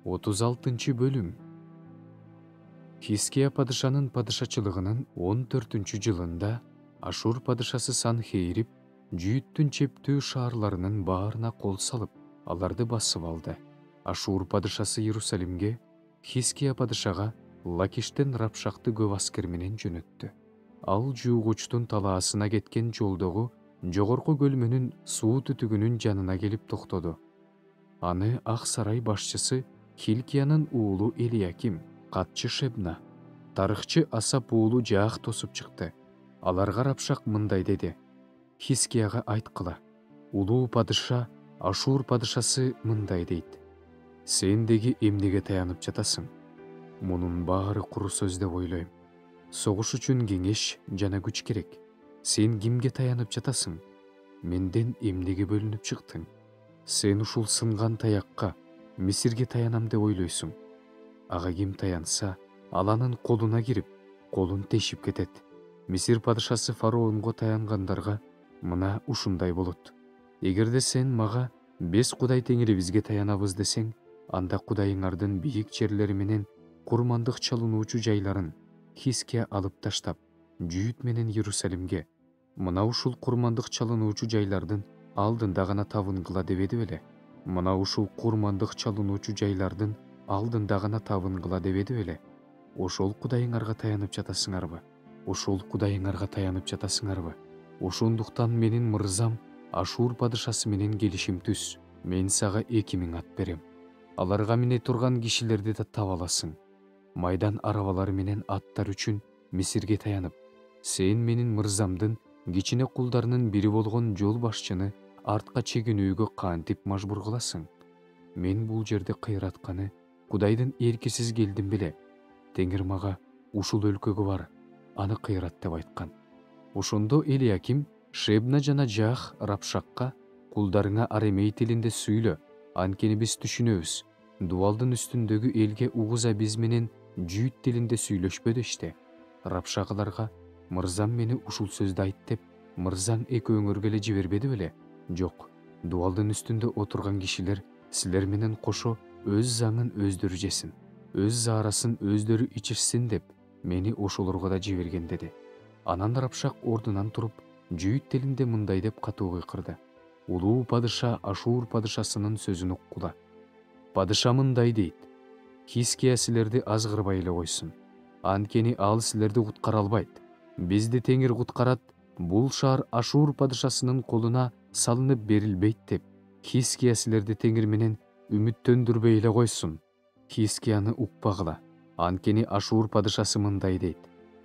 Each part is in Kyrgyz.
36 бөлүм. Хиския падышанын падышачылыгынын 14-жылында Ашур падышасы Санхейрип Жүйүттүн чептүү шаарларынын баарына кол салып, аларды басып алды. Ашур падышасы Иерусалимге Хиския падышага Лакиштен Рапшакты көп аскер менен жөнөттү. Ал жуугучтун талаасына кеткен жолдогу жогорку көлмөнүн суу түтүгүнүн жанына келип токтоду. Аны Ак сарай башчысы Хилкиянын уулу Элияким, катчы Шебна, тарыхчы Асап уулу Жаах тосуп чыкты. Аларга Рапшак мындай деди: Хискияга айткыла, улуу падыша Ашур падышасы мындай дейт: сен деги эмнеге таянып жатасың? Мунун баары куру сөз деп ойлойм. Согуш үчүн кеңеш жана күч керек. Сен кимге таянып жатасың? Менден эмнеге бөлүнүп чыктың? Сен ушул сынган таякка, Мисирге таянам деп ойлойсуң. Ага ким таянса, ал анын колуна кирип, колун тешип кетет. Мисир падышасы фараонго таянгандарга мына ушундай болот. Эгерде сен мага 5 кудай теңирибизге таянабыз десең, анда кудайыңардын бийик жерлери менен курмандык чалынуучу жайларын Хиския алып таштап, Жүйүт менен Иерусалимге мына ушул курмандык чалынуучу жайлардын алдында гана табынгыла дебеди беле? Мына ушул курмандык чалынуучу жайлардын алдында гана табынгыла дебеди беле? Ошол кудайыңарга таянып жатасыңарбы? Ошол кудайыңарга таянып жатасыңарбы? Ошондуктан менин мырзам Ашур падышасы менен келишим түз. Мен сага 2000 ат берем. Аларга мине турган кишилерди да таба аласың. Майдан арабалары менен аттар үчүн Мисирге таянып, сен менин мырзамдын кичине кулдарынын бири болгон жол башчыны артка чегинүүгө кантип мажбур кыласың? Мен бул жерди кыйратканы Кудайдын эркисиз келдим беле? Теңир мага ушул өлкөгө бар, аны кыйрат деп айткан. Ошондо Элияким, Шебна жана Жаах Рапшакка: кулдарыңа арамей тилинде сүйлө, анткени биз түшүнөбүз. Дубалдын үстүндөгү элге угуза биз менен Жүйүт тилинде сүйлөшпөдү иште. Рапшак аларга: мырзам мени ушул сөздү айт деп, мырзаң экөөңөргө эле жибербеди беле? Жок, дубалдын үстүндө отурган кишилер силер менен кошо өз заңын өздөрү жесин, өз заарасын өздөрү ичишсин деп мени ошолорго да жиберген деди. Анан Рапшак ордунан туруп, Жүйүт тилинде мындай деп катуу кыйкырды: улуу падыша Ашур падышасынын сөзүн уккула. Падыша мындай дейт: Хиския силерди азгырбай эле койсун, анткени ал силерди куткара албайт. Бизди Теңир куткарат, бул шаар Ашур падышасынын колуна салынып берилбейт деп Хиския силерди Теңир менен үмүттөндүрбөй эле койсун. Хискияны укпагыла, анткени Ашур падышасы мындай дейт: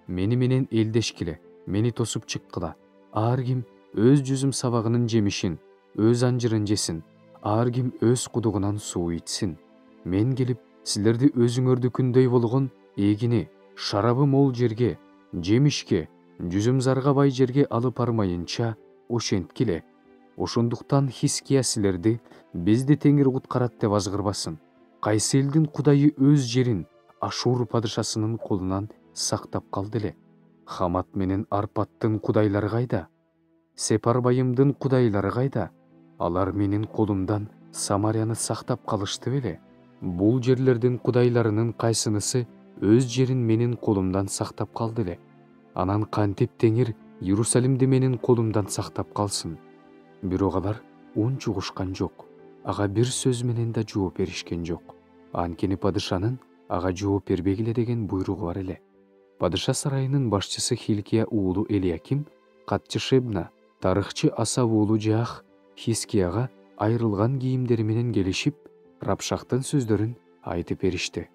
мени менен элдешкиле, мени тосуп чыккыла. Ар ким өз жүзүм сабагынын жемишин, өз анжырын жесин, ар ким өз кудугунан суу ичсин. Мен келип, силерди өзүңөрдүкүндөй болгон эгини, шарабы мол жерге, жемишке, жүзүм зарга бай жерге алып бармайынча ошенткиле. Ошондуктан Хиския силерди бизди Теңир куткарат деп азгырбасын. Кайсы элдин кудайы өз жерин Ашур падышасынын колунан сактап калды эле? Хамат менен Арпаттын кудайлары кайда? Сепарбайымдын кудайлары кайда? Алар менин колумдан Самарияны сактап калышты беле? Бул жерлердин кудайларынын кайсынысы өз жерин менин колумдан сактап калды эле? Анан кантип Теңир Иерусалимди менин колумдан сактап калсын? Бирок алар ун чугушкан жок, ага бир сөз менен да жооп беришкен жок. Анткени падышанын ага жооп бербегиле деген буйругу бар эле. Падыша сарайынын башчысы Хилкия уулу Элияким, катчы Шебна, тарыхчы Асап уулу Жаах Хискияга айрылган кийимдери менен келишип, Рапшактын сөздөрүн айтып беришти.